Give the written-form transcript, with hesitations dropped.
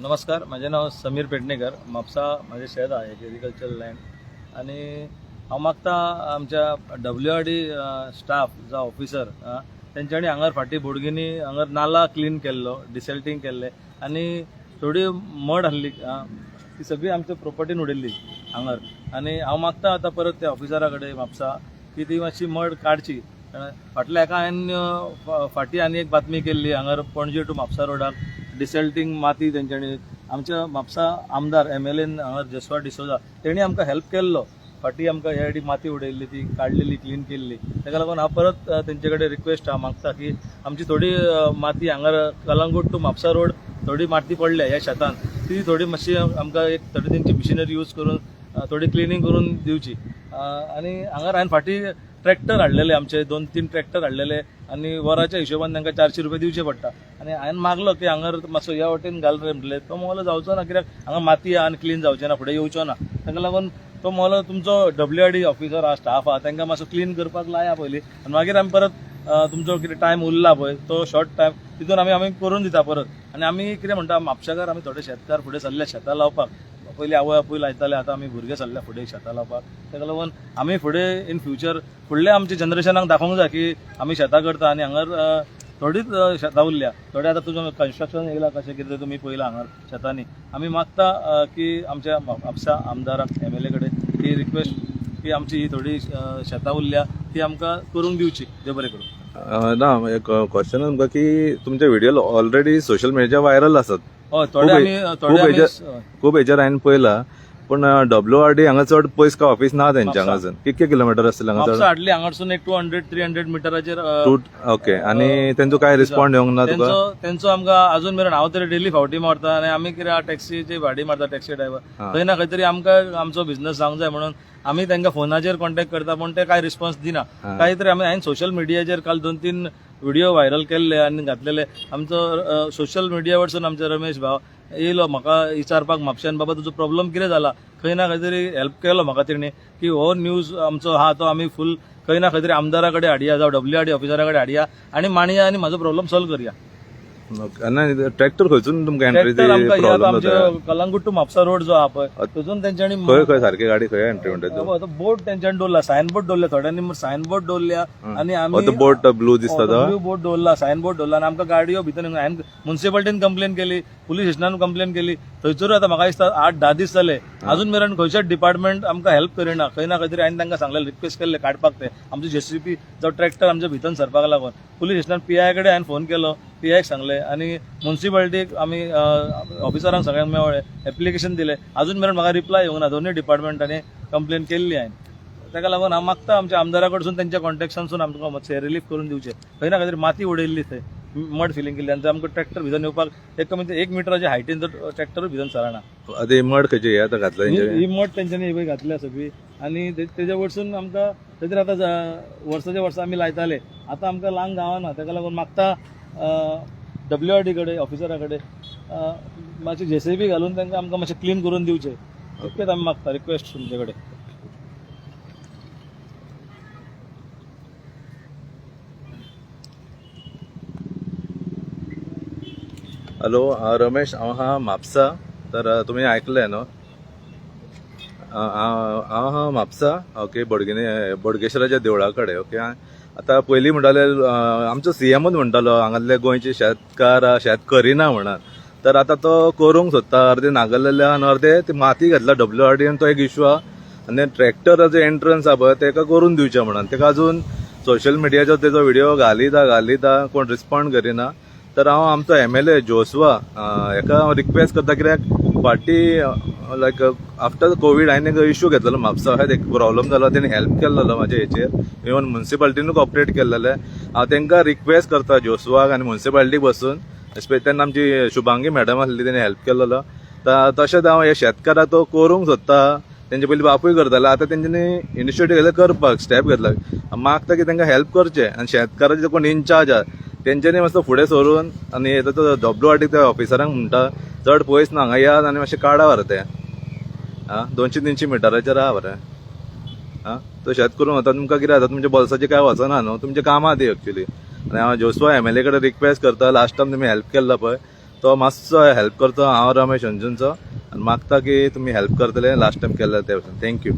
नमस्कार, माझे नाव समीर पेडणेकर. म्हापसा माझे शेत आहे एग्रीकल्चर लँड. आणि हांव मागता आमच्या WRD स्टाफ जो ऑफिसर तेंच्यांनी हांगर फाटीं बोडगिनी हांगर नाला क्लीन केल्लो, डिसल्टिंग केल्ले आणि थोडी मड आहली ती सगळी आमच्या प्रॉपर्टीन उडयल्ली हांगर. आणि हांव मागता आतां परत त्या ऑफिसरा कडेन म्हापसा की ती मातशी मड काडची. फाटल्या हेका हांवें फाटीं आनी एक बातमी केल्ली हांगर पणजे टू म्हापसा रोडाक डिसल्टिंग माती तेंच्यांनी आमच्या म्हापसा आमदार MLA हांगर जसवा डिसोजा तेणी आमकां हेल्प केल्लो. फाटीं आमकां ह्या माती उडयल्ली ती काडलेली क्लीन केल्ली. ताका लागून हांव परत तेंचे कडेन रिक्वेस्ट मागता की आमची थोडी माती हांगर कलंगूट टू म्हापसा रोड थोडी माती पडल्या ह्या शेतान ती थोडी मातशी आमकां एक थोडी तेंची मिशिनरी यूज करून थोडी क्लिनिंग करून दिवची. आणि हांगर हांवें फाटीं ट्रॅक्टर हाडलेले आमचे 2-3 ट्रॅक्टर हाडलेले आणि वराच्या हिशोबान तांकां 400 रुपया दिवचे पडटा. आणि हांवें मागलो की हांगर मातसो ह्या वटेन घाल रे म्हटलें. तो म्हणलो जावचो ना, कित्याक हांगा माती आहा आनी क्लीन जावचें ना, फुडें येवचो ना. ताका लागून तो म्हणलो तुमचो WRD ऑफिसर आहा, स्टाफ आहा, तांकां मातसो क्लीन करपाक लाया पयलीं आनी मागीर आमी परत तुमचो कितें टायम उरला पळय तो शॉर्ट टायम तितून आमी करून दिता परत. आनी आमी कितें म्हणटा, म्हापशाकार आमी थोडे शेतकार फुडें सरले शेतां लावपाक. पयलीं आवय आपूय लायताले, आतां आमी भुरगे सरले फुडें शेतां लावपाक. ताका लागून आमी फुडें इन फ्युचर फुडल्या आमच्या जनरेशनाक दाखोवंक जाय की आमी शेतां करता. आनी हांगर थोडीच शेतां उरल्या, थोडे आतां तुजो कन्स्ट्रक्शन येयला कशें कितें तुमी पयलां हांगर शेतांनी. आमी मागता की आमच्या म्हापसा आमदाराक MLA कडेन ही रिक्वेस्ट की आमची ही थोडी शेतां उरल्या ती आमकां करून दिवची. देव बरें करूं. ना, एक क्वेश्चन तुमकां की तुमचे व्हिडिओ ऑलरेडी सोशल मिडियाचेर व्हायरल आसात. हय, खूब हेजेर हांवें पळयलां. पण WRD हांगा चड पयस का ऑफिस ना तेंच्या हांगासून कितके किलोमीटर आसतले हांगा चड? हाडली हांगासून एक 200-300 मिटराचेर. ओके. आणि तेंचो काय रिस्पॉन्ड येवंक ना तुका? तेंचो आमकां अजून मेरेन हांव तरी डेली फावटी मारता आनी आमी कितें टॅक्सीची भाडी मारता, टॅक्सी ड्रायव्हर. खंय ना खंय तरी आमकां आमचो बिझनस जावंक जाय म्हणून आमी तांकां फोनाचेर कॉन्टॅक्ट करता, पण ते कांय रिस्पॉन्स दिना. कांय हांवें सोशल मिडियाचेर काल 2-3 व्हिडिओ व्हायरल केल्ले आनी घातलेले. आमचो सोशल मिडिया वरसून आमचो रमेश भाव येयलो म्हाका विचारपाक म्हापशान, बाबा तुजो प्रॉब्लम कितें जाला. खंय ना खंय तरी हेल्प केलो म्हाका तेणी की हो न्यूज आमचो आहा तो आमी फूल खंय ना खंय तरी आमदारा कडेन हाडया जावं WRD ऑफिसरा कडेन हाडया आणि मांडया आणि म्हाजो प्रॉब्लम सॉल्व करया. ट्रॅक्टर खंयसून तुमकां entry Calangute to Mapusa road जो आहा पळय थंयसून तेंच्यांनी खंय सारकी गाडी खंय एंट्री म्हणटा बोर्ड तेंच्यांनी दवरला, सायन बोर्ड दवरले, थोड्यांनी सायन बोर्ड दवरल्या आणि आमी बोर्ड ब्लू दिसता तो ब्लू बोर्ड दवरला, सायन बोर्ड दवरला. आनी आमकां गाडयो भितर हांवें म्युन्सिपालिटीन कंप्लेन केली, पुलीस स्टेशनान कंप्लेन केली. थंयसर आतां म्हाका दिसता 8-10 दीस जाले अजून मेरेन खंयचेच डिपार्टमेंट आमकां हेल्प करिना. खंय ना खंय तरी हांवें तांकां सांगलें, रिक्वेस्ट केल्ले काडपाक ते आमचो JCB जो ट्रॅक्टर आमच्या भितर सरपाक लागून. पुलीस स्टेशनान PI कडेन हांवें फोन केलो, PI सांगले आणि म्युन्सिपालिटीक आमी ऑफिसरांक सगळ्यांक मेळ्ळे, एप्लिकेशन दिले. अजून मेरेन म्हाका रिप्लाय येवंक ना. दोनूय डिपार्टमेंटांनी कंप्लेन केल्ली हांवें. ताका लागून हांव मागता आमच्या आमदारा कडसून तेंच्या कॉन्टॅक्टानसून आमकां मातशें रिलीफ करून दिवचें. खंय ना खंय तरी माती उडयल्ली थंय, मड फिलिंग केल्ली आनी आमकां ट्रॅक्टर भितर येवपाक एक कमीत 1 मिटराच्या हायटीन तर ट्रॅक्टर भितर सरना. आतां मड खंयची हे आतां घातला ही मड तेंच्यांनी पळय घातल्या सगळी. आनी तेज्या वरसून आमकां खंय तरी आतां वर्साच्या वर्सा आमी लायताले, आतां आमकां लांग गावना. ताका लागून मागता WRD कडेन ऑफिसरा कडेन मातशी JCB घालून तांकां आमकां मातशें क्लीन करून दिवचें. इतकेंच आमी मागता, रिक्वेस्ट तुमचे कडेन. हॅलो, रमेश, हांव आहा म्हापसा. तर तुमी आयकलें न्हू, हांव आहा म्हापसा. ओके, बोडगेश्वराच्या देवळा कडेन. ओके. आतां पयलीं म्हणटाले आमचो CMच म्हणटालो हांगातले गोंयचे शेतकार शेत करिना म्हणून. तर आतां तो करूंक सोदता, अर्दे नागरलेल्यान अर्दे ती माती घातला WRD तो एक इश्यू आहा. आनी ट्रॅक्टर जो एंट्रन्स आहा पळय तेका करून दिवचें म्हणून. तेका अजून सोशल मिडियाचो तेजो व्हिडिओ घालिता कोण रिस्पॉन्ड करिना. तर हांव आमचो MLA जोसवा हेका रिक्वेस्ट करता, कित्याक फाटीं लायक आफ्टर कोवीड हांवें एक इश्यू घेतलेलो म्हापसा. एक प्रॉब्लम जालो, तेणी हेल्प केल्लो म्हाज्या हेचेर. Even म्युन्सिपालिटीनूय cooperate केल्लेले. हांव तांकां रिक्वेस्ट करता जोसवाक आनी म्युन्सिपालिटीक बसून, तेन्ना आमची शुभांगी मॅडम आसली, तेणी हेल्प केल्लो. तशेंच हांव हे शेतकाराक तो करूंक सोदता. तेंचे पयलीं बापूय करताले, आतां तेंच्यांनी इनिशिएटीव घेतला करपाक, स्टेप घेतला. मागता की तांकां हेल्प करचें. आनी शेतकाराचे कोण इन्चार्ज आहा तेंच्यांनी मातसो फुडें सरून आनी WRD त्या ऑफिसरांक म्हणटा चड पयस ना, हांगा यात आनी मातशें काडा व्हर ते. 200-300 मिटराचेर आहा बरें. तो शेत करूंक वता, तुमकां कितें जाता, तुमच्या बोल्साचें कांय वचना न्हू, तुमचें कामां ती एक्चुअली. आनी हांव जोसवा MLA कडेन रिक्वेस्ट करता, लास्ट टायम तुमी हेल्प केल्लो पळय तो मातसो हेल्प करता हांव रमेश अंजुनचो आनी मागता की तुमी हेल्प करतले लास्ट टायम केल्ले ते भशेन थँक्यू